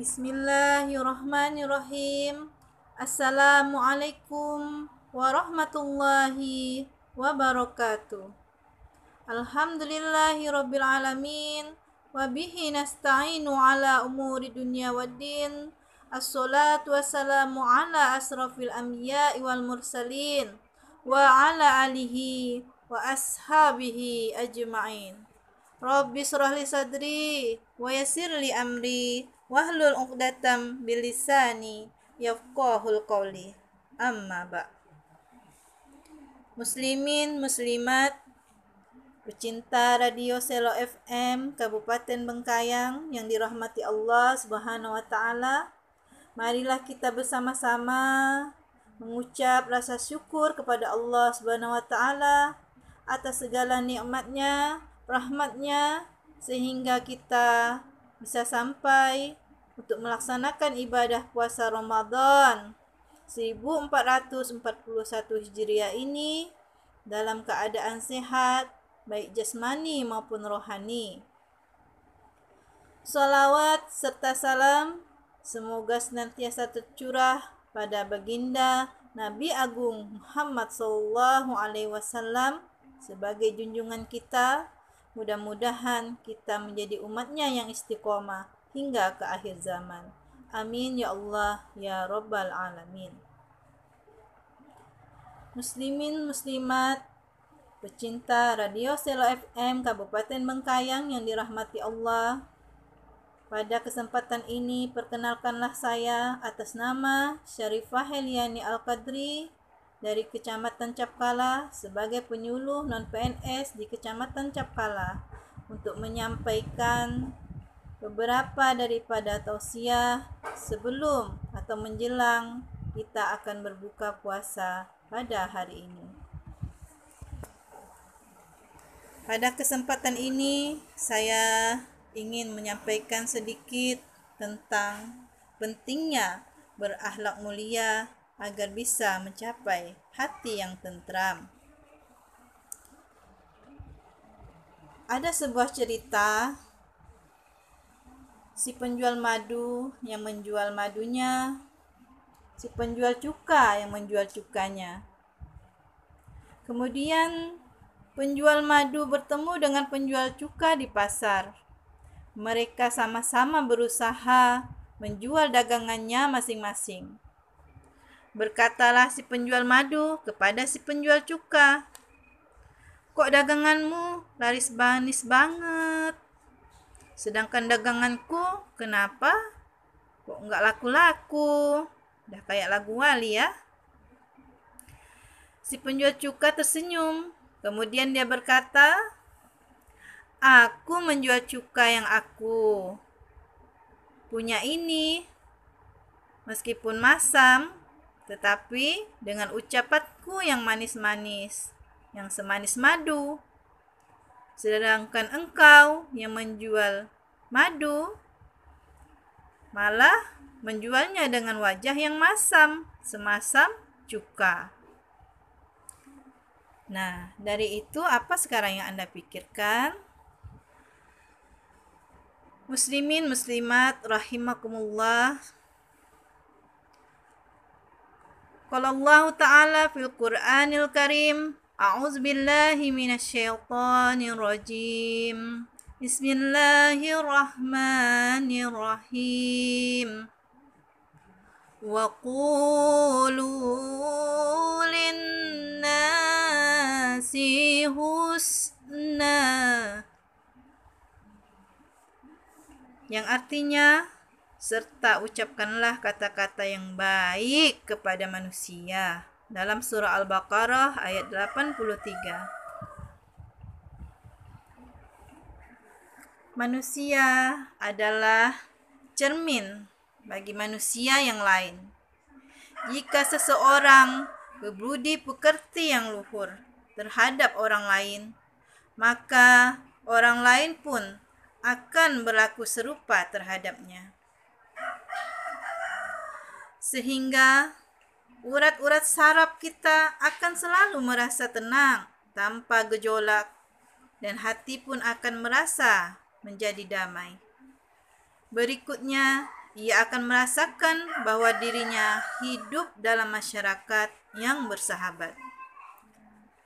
Bismillahirrahmanirrahim. Assalamualaikum warahmatullahi wabarakatuh. Alhamdulillahirabbil alamin wa bihi nasta'inu ala umuri dunya waddin. Assalatu wassalamu ala asrafil anbiya'i wal mursalin wa ala alihi wa ashabihi ajma'in. Rabbi shrah li sadri wa yassir li amri wahlul 'uqdatam bil lisani yafqahul qawli. Amma ba'. Muslimin muslimat pecinta Radio Selo FM Kabupaten Bengkayang yang dirahmati Allah Subhanahu wa taala, marilah kita bersama-sama mengucap rasa syukur kepada Allah Subhanahu wa taala atas segala nikmatnya, rahmatnya, sehingga kita bisa sampai untuk melaksanakan ibadah puasa Ramadan 1441 Hijriah ini dalam keadaan sehat, baik jasmani maupun rohani. Salawat serta salam semoga senantiasa tercurah pada baginda Nabi Agung Muhammad SAW sebagai junjungan kita. Mudah-mudahan kita menjadi umatnya yang istiqomah hingga ke akhir zaman. Amin ya Allah ya Rabbal Alamin. Muslimin muslimat pecinta Radio Selo FM Kabupaten Bengkayang yang dirahmati Allah, pada kesempatan ini perkenalkanlah saya atas nama Syarifah Heliani Al-Qadri dari Kecamatan Capkala sebagai penyuluh non-PNS di Kecamatan Capkala untuk menyampaikan beberapa daripada tausiah sebelum atau menjelang kita akan berbuka puasa pada hari ini. Pada kesempatan ini saya ingin menyampaikan sedikit tentang pentingnya berakhlak mulia agar bisa mencapai hati yang tentram. Ada sebuah cerita, si penjual madu yang menjual madunya, si penjual cuka yang menjual cukanya. Kemudian penjual madu bertemu dengan penjual cuka di pasar. Mereka sama-sama berusaha menjual dagangannya masing-masing. Berkatalah si penjual madu kepada si penjual cuka, "Kok daganganmu laris manis banget? Sedangkan daganganku kenapa kok nggak laku-laku? Udah kayak lagu Wali ya." Si penjual cuka tersenyum. Kemudian dia berkata, "Aku menjual cuka yang aku punya ini, meskipun masam, tetapi dengan ucapanku yang manis-manis, yang semanis madu. Sedangkan engkau yang menjual madu, malah menjualnya dengan wajah yang masam, semasam cuka." Nah, dari itu apa sekarang yang Anda pikirkan? Muslimin muslimat rahimakumullah. Qala Allah Ta'ala fil Qur'anil Karim, a'udzubillahi minasyaitonir rajim. Bismillahirrahmanirrahim. Wa qulu linnasi husna, yang artinya, serta ucapkanlah kata-kata yang baik kepada manusia. Dalam surah Al-Baqarah ayat 83. Manusia adalah cermin bagi manusia yang lain. Jika seseorang berbudi pekerti yang luhur terhadap orang lain, maka orang lain pun akan berlaku serupa terhadapnya. Sehingga urat-urat saraf kita akan selalu merasa tenang tanpa gejolak, dan hati pun akan merasa menjadi damai. Berikutnya, ia akan merasakan bahwa dirinya hidup dalam masyarakat yang bersahabat.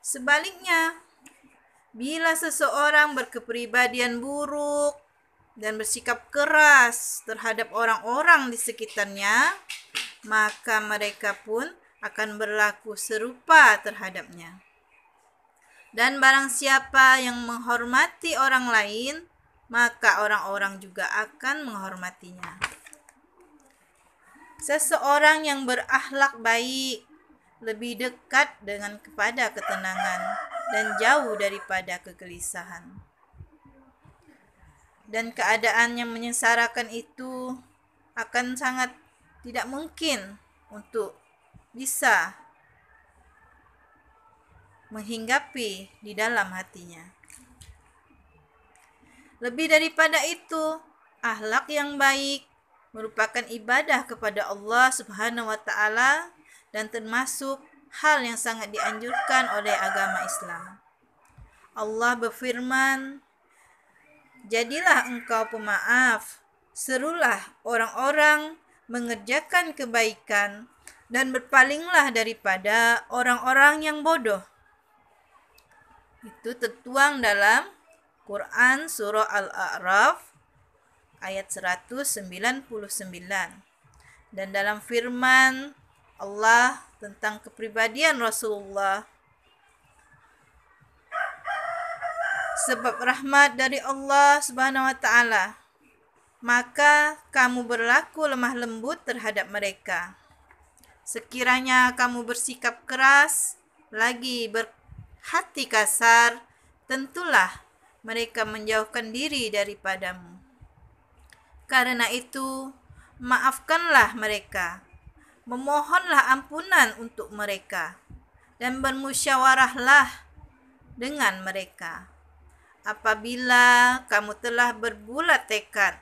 Sebaliknya, bila seseorang berkepribadian buruk dan bersikap keras terhadap orang-orang di sekitarnya, maka mereka pun akan berlaku serupa terhadapnya. Dan barang siapa yang menghormati orang lain, maka orang-orang juga akan menghormatinya. Seseorang yang berakhlak baik lebih dekat kepada ketenangan dan jauh daripada kegelisahan. Dan keadaan yang menyengsarakan itu akan sangat tidak mungkin untuk bisa menghinggapi di dalam hatinya. Lebih daripada itu, akhlak yang baik merupakan ibadah kepada Allah Subhanahu wa taala dan termasuk hal yang sangat dianjurkan oleh agama Islam. Allah berfirman, "Jadilah engkau pemaaf, serulah orang-orang mengerjakan kebaikan dan berpalinglah daripada orang-orang yang bodoh." Itu tertuang dalam Quran Surah Al-A'raf ayat 199. Dan dalam firman Allah tentang kepribadian Rasulullah, sebab rahmat dari Allah Subhanahu wa taala, maka kamu berlaku lemah lembut terhadap mereka. Sekiranya kamu bersikap keras, lagi berhati kasar, tentulah mereka menjauhkan diri daripadamu. Karena itu, maafkanlah mereka, memohonlah ampunan untuk mereka, dan bermusyawarahlah dengan mereka. Apabila kamu telah berbulat tekad,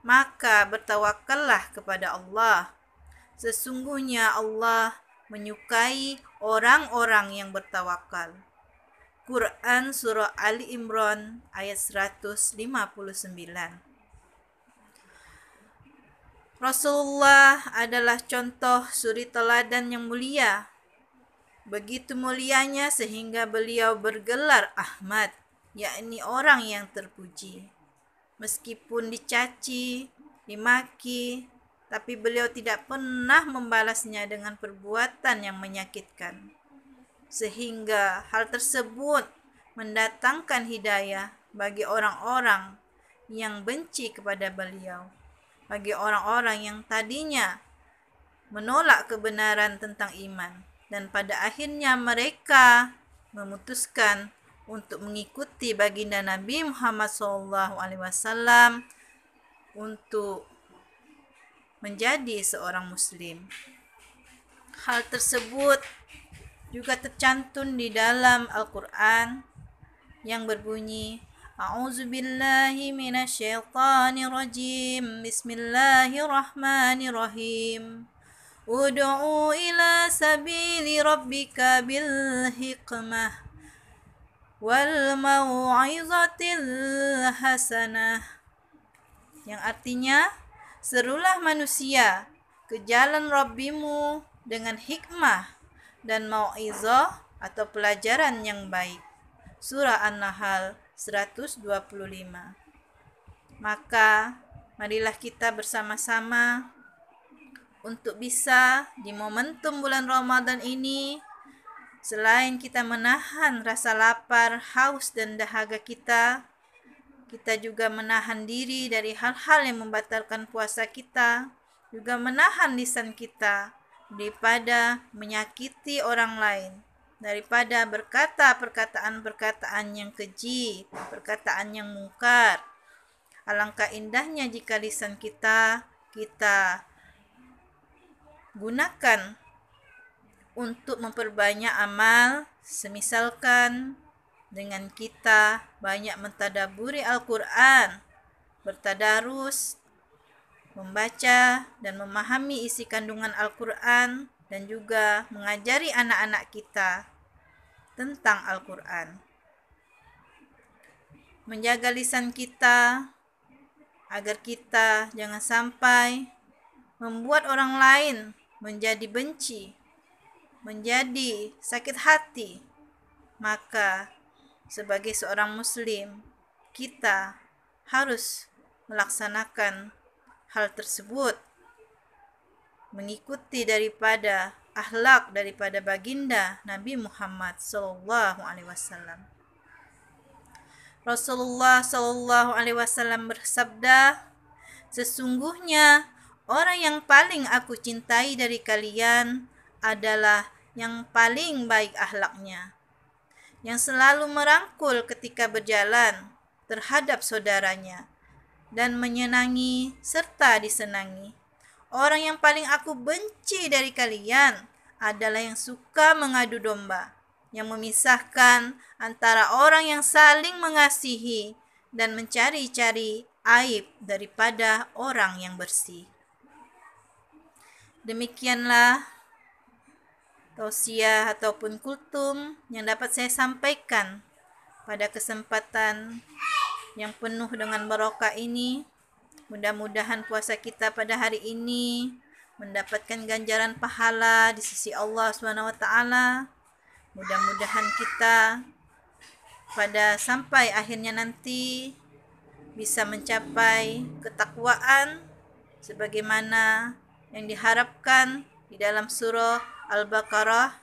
maka bertawakallah kepada Allah. Sesungguhnya Allah menyukai orang-orang yang bertawakal. Quran Surah Ali Imran ayat 159. Rasulullah adalah contoh suri teladan yang mulia. Begitu mulianya sehingga beliau bergelar Ahmad, yakni orang yang terpuji. Meskipun dicaci, dimaki, tapi beliau tidak pernah membalasnya dengan perbuatan yang menyakitkan. Sehingga hal tersebut mendatangkan hidayah bagi orang-orang yang benci kepada beliau, bagi orang-orang yang tadinya menolak kebenaran tentang iman, dan pada akhirnya mereka memutuskan untuk mengikuti baginda Nabi Muhammad SAW untuk menjadi seorang muslim. Hal tersebut juga tercantum di dalam Al-Quran yang berbunyi, A'udzubillahi minasyaitonirrajim. Bismillahirrahmanirrahim. Ud'u ila sabili rabbika bil hikmah wal mau'izatil hasanah. Yang artinya, serulah manusia ke jalan Rabbimu dengan hikmah dan mau'izah atau pelajaran yang baik. Surah An-Nahl 125. Maka marilah kita bersama-sama untuk bisa di momentum bulan Ramadan ini, selain kita menahan rasa lapar, haus dan dahaga kita juga menahan diri dari hal-hal yang membatalkan puasa kita, juga menahan lisan kita daripada menyakiti orang lain, daripada berkata perkataan-perkataan yang keji, perkataan yang mungkar. Alangkah indahnya jika lisan kita gunakan untuk memperbanyak amal, semisalkan dengan kita banyak mentadaburi Al-Quran, bertadarus, membaca dan memahami isi kandungan Al-Quran, dan juga mengajari anak-anak kita tentang Al-Quran. Menjaga lisan kita agar kita jangan sampai membuat orang lain menjadi benci, menjadi sakit hati, maka sebagai seorang muslim kita harus melaksanakan hal tersebut, mengikuti daripada akhlak daripada baginda Nabi Muhammad SAW. Rasulullah SAW bersabda, sesungguhnya orang yang paling aku cintai dari kalian adalah yang paling baik akhlaknya, yang selalu merangkul ketika berjalan terhadap saudaranya, dan menyenangi serta disenangi. Orang yang paling aku benci dari kalian adalah yang suka mengadu domba, yang memisahkan antara orang yang saling mengasihi dan mencari-cari aib daripada orang yang bersih. Demikianlah tausiah ataupun kultum yang dapat saya sampaikan pada kesempatan yang penuh dengan barokah ini. Mudah-mudahan puasa kita pada hari ini mendapatkan ganjaran pahala di sisi Allah SWT. Mudah-mudahan kita pada sampai akhirnya nanti bisa mencapai ketakwaan sebagaimana yang diharapkan di dalam surah Al-Baqarah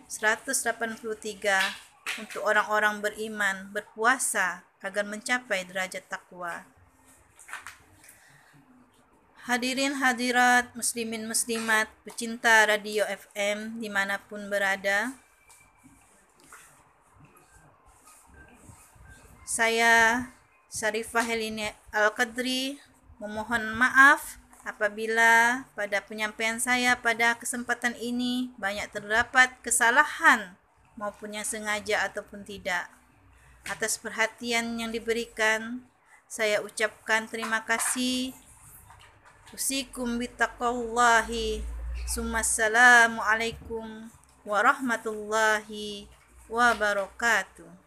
183 untuk orang-orang beriman berpuasa agar mencapai derajat takwa. Hadirin hadirat, muslimin muslimat, pecinta radio FM dimanapun berada, saya Syarifah Helini Al-Qadri memohon maaf apabila pada penyampaian saya pada kesempatan ini banyak terdapat kesalahan maupun yang sengaja ataupun tidak. Atas perhatian yang diberikan, saya ucapkan terima kasih. Usikum bittaqwallahi. Assalamualaikum warahmatullahi wabarakatuh.